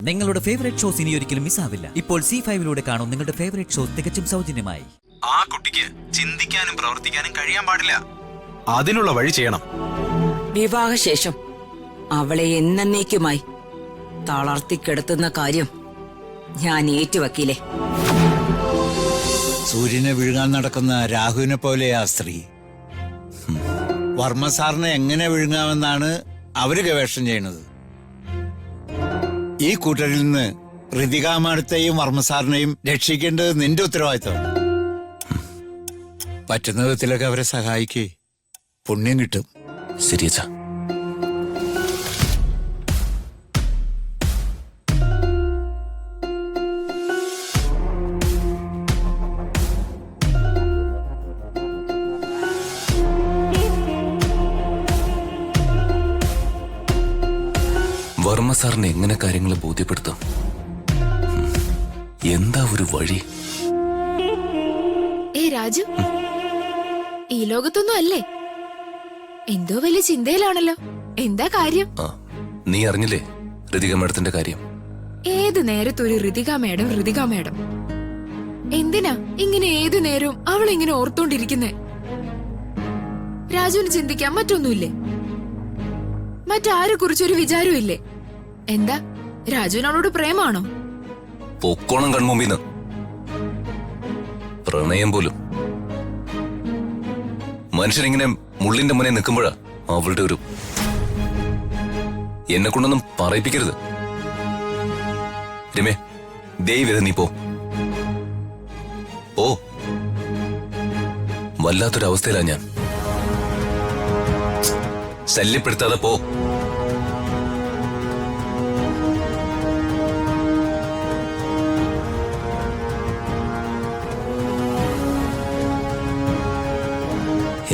നിങ്ങളുടെ favourite shows ഇനി ഒരിക്കലും മിസ്സാവില്ല. ഇപ്പോൾ C5 കാണും നിങ്ങളുടെ ഫേവറേറ്റ് ഷോസ് തികച്ചും സൗജന്യമായി. ആ കുട്ടിക്ക് ചിന്തിക്കാനും പ്രവർത്തിക്കാനും കഴിയാൻ പാടില്ല. അതിനുള്ള വഴി ചെയ്യണം. വിവാഹശേഷം അവളെ എന്നേക്കുമായി തളർത്തിക്കെടുത്തുന്ന കാര്യം ഞാൻ ഏറ്റുവക്കീലേ. സൂര്യനെ വിഴുങ്ങാൻ നടക്കുന്ന രാഹുവിനെ പോലെയാ സ്ത്രീ. വർമ്മ സാറിനെ എങ്ങനെ വിഴുങ്ങാമെന്നാണ് അവര് ഗവേഷണം ചെയ്യുന്നത്. ഈ കൂട്ടരിൽ നിന്ന് ഋതികാമാനത്തെയും വർമ്മ സാറിനെയും രക്ഷിക്കേണ്ടത് നിന്റെ ഉത്തരവാദിത്തമാണ്. പറ്റുന്ന വിധത്തിലൊക്കെ അവരെ സഹായിക്കേ, പുണ്യം കിട്ടും. ശരിയച്ചാ. വർമ്മ സാറിന് എങ്ങനെ കാര്യങ്ങൾ ബോധ്യപ്പെടുത്തും? എന്താ ഒരു വഴി? രാജു, ഈ ലോകത്തൊന്നും അല്ലേ? എന്തോ വലിയ ചിന്തയിലാണല്ലോ. എന്താ കാര്യം? നീ അറിഞ്ഞില്ലേ ഋതിക മേഡത്തിന്റെ കാര്യം? ഏത് നേരത്തൊരു ഋതിക മേഡം എന്തിനാ ഇങ്ങനെ ഏതു നേരവും അവളിങ്ങനെ ഓർത്തോണ്ടിരിക്കുന്നേ? രാജുവിന് ചിന്തിക്കാൻ മറ്റൊന്നുമില്ലേ? മറ്റാരെ കുറിച്ചൊരു വിചാരവും ഇല്ലേ? എന്താ രാജുവിനോട് പ്രേമാണോ? പൊക്കോണം കൺമുമ്പിന്ന്. പ്രണയം പോലും. മനുഷ്യനിങ്ങനെ മുള്ളിന്റെ മുന്നേ നിൽക്കുമ്പോഴാ അവളുടെ ഒരു... എന്നെ കൊണ്ടൊന്നും പറയിപ്പിക്കരുത് രമേ. ദൈവം നീ പോ. വല്ലാത്തൊരവസ്ഥയിലാ ഞാൻ. ശല്യപ്പെടുത്താതെ പോ.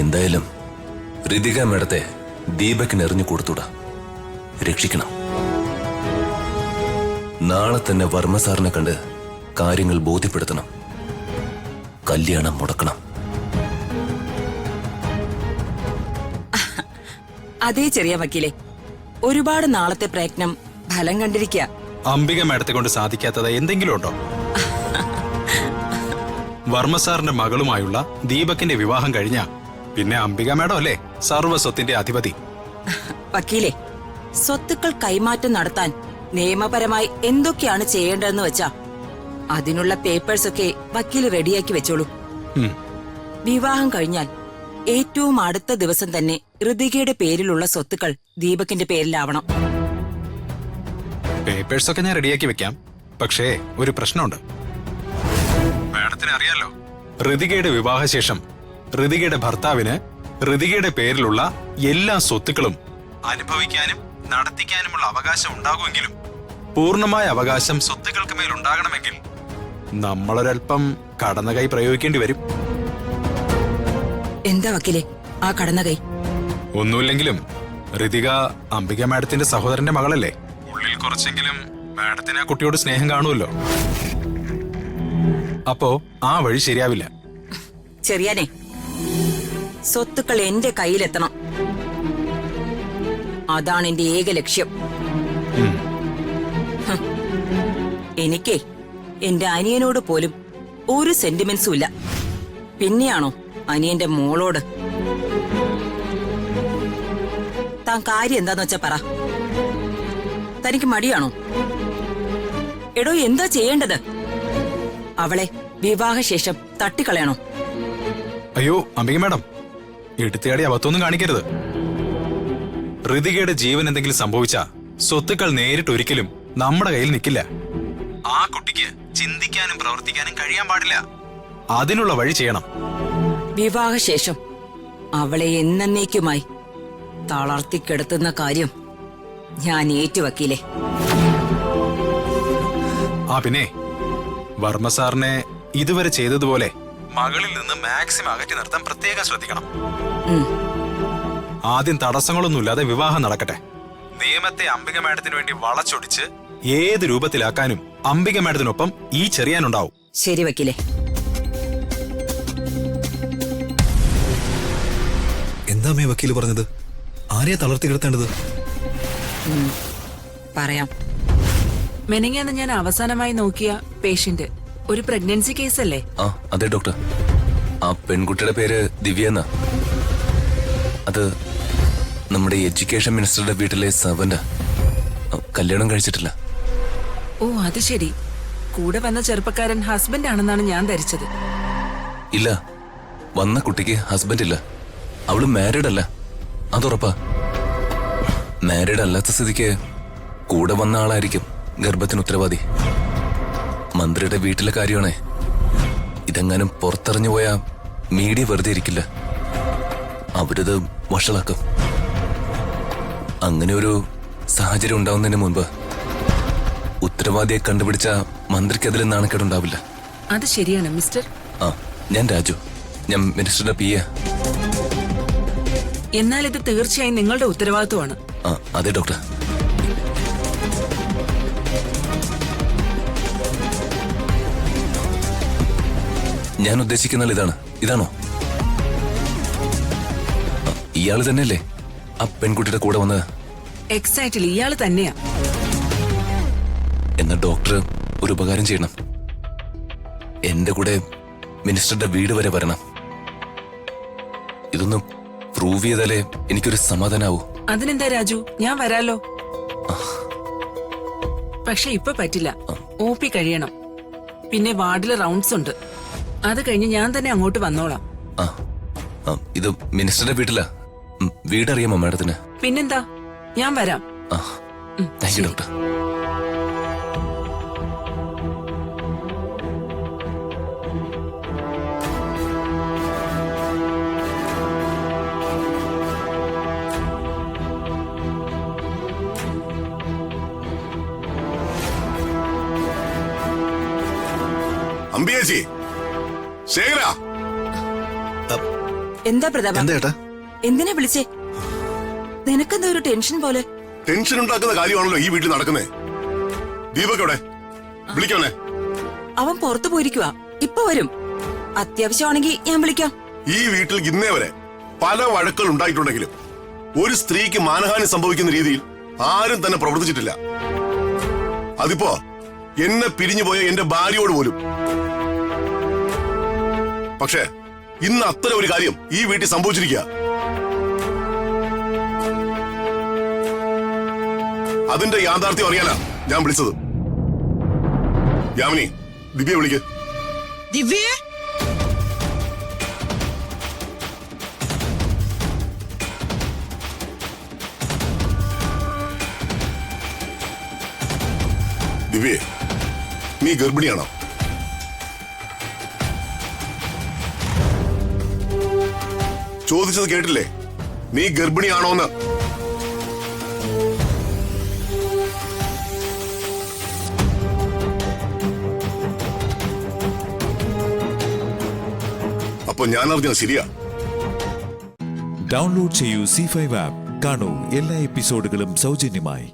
എന്തായാലും ഋതിക മേഡത്തെ ദീപക്കിന് എറിഞ്ഞു കൊടുത്തൂടാ. രക്ഷിക്കണം. നാളെ തന്നെ വർമ്മ സാറിനെ കണ്ട് കാര്യങ്ങൾ ബോധ്യപ്പെടുത്തണം. കല്യാണം മുടക്കണം. അതേ ചെറിയ വക്കീലെ, ഒരുപാട് നാളത്തെ പ്രയത്നം ഫലം കണ്ടിരിക്കുക. അംബിക മേഡത്തെ കൊണ്ട് സാധിക്കാത്തത് എന്തെങ്കിലും ഉണ്ടോ? വർമ്മ സാറിന്റെ മകളുമായുള്ള ദീപകിന്റെ വിവാഹം കഴിഞ്ഞ പിന്നെ അംബിക മേഡം അല്ലേ സർവസ്വത്തിന്റെ അധിപതി. വക്കീലെ, സ്വത്തുക്കൾ കൈമാറ്റം നടത്താൻ നിയമപരമായി എന്തൊക്കെയാണ് ചെയ്യേണ്ടതെന്ന് വെച്ചാ അതിനുള്ള പേപ്പേഴ്സ് ഒക്കെ വക്കീൽ റെഡിയാക്കി വെച്ചോളൂ. വിവാഹം കഴിഞ്ഞാൽ ഏറ്റവും അടുത്ത ദിവസം തന്നെ ഋതികയുടെ പേരിലുള്ള സ്വത്തുക്കൾ ദീപകിന്റെ പേരിലാവണം. പേപ്പേഴ്സ് ഒക്കെ ഞാൻ റെഡിയാക്കി വെക്കാം. പക്ഷേ ഒരു പ്രശ്നമുണ്ട്. മേഡത്തിന് അറിയാലോ, ഋതികയുടെ വിവാഹശേഷം ഋതികയുടെ ഭർത്താവിന് ഋതികയുടെ പേരിലുള്ള എല്ലാ സ്വത്തുക്കളും അനുഭവിക്കാനും നടത്തിക്കാനുമുള്ള അവകാശം ഉണ്ടാകുമെങ്കിലും പൂർണ്ണമായ അവകാശം സ്വത്തുക്കൾക്ക് മേൽ ഉണ്ടാകണമെങ്കിൽ നമ്മളൊരൽപ്പം കടന്ന കൈ പ്രയോഗിക്കേണ്ടി വരും. എന്താ വക്കീലെ ആ കടന്ന കൈ? ഒന്നുമില്ലെങ്കിലും ഋതിക അംബിക മാഡത്തിന്റെ സഹോദരന്റെ മകളല്ലേ. ഉള്ളിൽ കുറച്ചെങ്കിലും മാഡത്തിന് ആ കുട്ടിയോട് സ്നേഹം കാണുമല്ലോ. അപ്പോ ആ വഴി ശരിയാവില്ല. ചെറിയാനെ, സ്വത്തുക്കൾ എന്റെ കയ്യിലെത്തണം. അതാണ് എന്റെ ഏക ലക്ഷ്യം. എനിക്കേ എന്റെ അനിയനോട് പോലും ഒരു സെന്റിമെന്റ്സും ഇല്ല. പിന്നെയാണോ അനിയന്റെ മോളോട്? താൻ കാര്യം എന്താന്ന് വെച്ചാ പറ. തനിക്ക് മടിയാണോ? എടോ, എന്താ ചെയ്യേണ്ടത്? അവളെ വിവാഹശേഷം തട്ടിക്കളയണോ? അയ്യോ അംബിക മാഡം, എടുത്തയാടി അബദ്ധമൊന്നും കാണിക്കരുത്. ഋതികയുടെ ജീവൻ എന്തെങ്കിലും സംഭവിച്ചാ സ്വത്തുക്കൾ നേരിട്ട് ഒരിക്കലും നമ്മുടെ കയ്യിൽ നിൽക്കില്ല. ആ കുട്ടിക്ക് ചിന്തിക്കാനും പ്രവർത്തിക്കാനും കഴിയാൻ പാടില്ല. അതിനുള്ള വഴി ചെയ്യണം. വിവാഹശേഷം അവളെ എന്നേക്കുമായി തളർത്തിക്കെടുത്തുന്ന കാര്യം ഞാൻ ഏറ്റുവക്കീലേ. പിന്നെ വർമ്മ സാറിനെ ഇതുവരെ ചെയ്തതുപോലെ മകളിൽ നിന്ന് മാക്സിമം അകറ്റി നിർത്താൻ പ്രത്യേകം ശ്രദ്ധിക്കണം. ആദ്യം തടസ്സങ്ങളൊന്നുമില്ലാതെ വിവാഹം നടക്കട്ടെ. നിയമത്തെ അംബിക മാഡത്തിന് വേണ്ടി വളച്ചൊടിച്ച് ഏത് രൂപത്തിലാക്കാനും അംബിക മാഡത്തിനൊപ്പം ഈ ചെറിയാനുണ്ടാവും. ശരി വക്കീലെ. എന്താ വക്കീല് പറഞ്ഞത്? ആരെയാ തളർത്തി കിടത്തേണ്ടത്? പറയാം. മെനങ്ങാന്ന് ഞാൻ അവസാനമായി നോക്കിയ പേഷ്യന്റ് ഒരു പ്രഗ്നൻസി കേസ് അല്ലേ? ആ അതെ ഡോക്ടർ. ആ പെൺകുട്ടിയുടെ പേര് ദിവ്യ എന്നാ. അത് നമ്മുടെ എഡ്യൂക്കേഷൻ മിനിസ്റ്ററുടെ വീട്ടിലെ സർവന്റാ. കല്യാണം കഴിച്ചിട്ടില്ല. ഓ അത് ശരി. കൂടെ വന്ന ചെറുപ്പക്കാരൻ ഹസ്ബൻഡ് ആണെന്നാണ് ഞാൻ ധരിച്ചത്. ഇല്ല, വന്ന കുട്ടിക്ക് ഹസ്ബൻഡ് ഇല്ല. അവള് മാരീഡ് അല്ല, അതുറപ്പാ. മാരീഡ് അല്ലാത്ത സ്ഥിതിക്ക് കൂടെ വന്ന ആളായിരിക്കും ഗർഭത്തിന് ഉത്തരവാദി. മന്ത്രിയുടെ വീട്ടിലെ കാര്യമാണേ. ഇതെങ്ങാനും പുറത്തറിഞ്ഞു പോയാ മീഡിയ വെറുതെ ഇരിക്കില്ല. അവരിത് വഷളാക്കും. അങ്ങനെ ഒരു സാഹചര്യം ഉണ്ടാവുന്നതിന് മുൻപ് ഉത്തരവാദിയെ കണ്ടുപിടിച്ച മന്ത്രിക്ക് അതിൽ നാണക്കേടുണ്ടാവില്ല. അത് ശരിയാണ് മിസ്റ്റർ. ആ ഞാൻ രാജു. ഞാൻ മിനിസ്റ്ററുടെ PA. എന്നാൽ ഇത് തീർച്ചയായും നിങ്ങളുടെ ഉത്തരവാദിത്വമാണ്. ആ അതെ ഡോക്ടർ. ഞാൻ ഉദ്ദേശിക്കുന്ന ഇതാണോ? ഇയാള് തന്നെയല്ലേ ആ പെൺകുട്ടിയുടെ കൂടെ വന്നത്? എക്സാക്ട്ലി ഇയാള് തന്നെയാ. എന്നാ ഡോക്ടർ ഒരു ഉപകാരം ചെയ്യണം. എന്റെ കൂടെ മിനിസ്റ്ററുടെ വീട് വരെ വരണം. ഇതൊന്ന് പ്രൂവ് ചെയ്താലേ എനിക്കൊരു സമാധാനാവൂ. അതിനെന്താ രാജു, ഞാൻ വരാലോ. പക്ഷെ ഇപ്പൊ പറ്റില്ല. OP കഴിയണം. പിന്നെ വാർഡില് റൗണ്ട്സ് ഉണ്ട്. അത് കഴിഞ്ഞ് ഞാൻ തന്നെ അങ്ങോട്ട് വന്നോളാം. ആ ഇത് മിനിസ്റ്ററുടെ വീട്ടിലാ. വീടറിയാമോ മാഡത്തിന്? പിന്നെന്താ, ഞാൻ വരാം. ആ താങ്ക് യു ഡോക്ടർ. അമ്പിയേച്ചി, ശേഖര. എന്താ പ്രതാപ? എന്താ ഏട്ടാ? എന്തിനാ വിളിച്ചേ? നിനക്കെന്താ ഒരു ടെൻഷൻ പോലെ? ടെൻഷൻ ഉണ്ടാക്കുന്ന കാര്യമാണല്ലോ ഈ വീട്ടിൽ നടക്കുന്നത്. ദീപക് എവിടെ? വിളിക്കണേ. അവൻ പുറത്തു പോയിരിക്കുവാ. ഇപ്പൊ വരും. അത്യാവശ്യമാണെങ്കിൽ ഞാൻ വിളിക്കാം. ഈ വീട്ടിൽ ഇന്നേ വരെ പല വഴക്കുകൾ ഉണ്ടായിട്ടുണ്ടെങ്കിലും ഒരു സ്ത്രീക്ക് മാനഹാനി സംഭവിക്കുന്ന രീതിയിൽ ആരും തന്നെ പ്രവർത്തിച്ചിട്ടില്ല. അതിപ്പോ എന്നെ പിരിഞ്ഞുപോയ എന്റെ ഭാര്യയോട് പോലും. പക്ഷേ ഇന്ന് അത്തരം ഒരു കാര്യം ഈ വീട്ടിൽ സംഭവിച്ചിരിക്കുക. അതിന്റെ യാഥാർത്ഥ്യം അറിയാനാ ഞാൻ വിളിച്ചത്. യാമിനി, ദിവ്യ വിളിക്ക്. ദിവ്യ, ദിവ്യേ, നീ ഗർഭിണിയാണോ? ചോദിച്ചത് കേട്ടില്ലേ? നീ ഗർഭിണിയാണോന്ന്. അപ്പൊ ഞാൻ അറിഞ്ഞത് ശരിയാ. ഡൗൺലോഡ് ചെയ്യൂ C5 ആപ്പ്. കാണൂ എല്ലാ എപ്പിസോഡുകളും സൗജന്യമായി.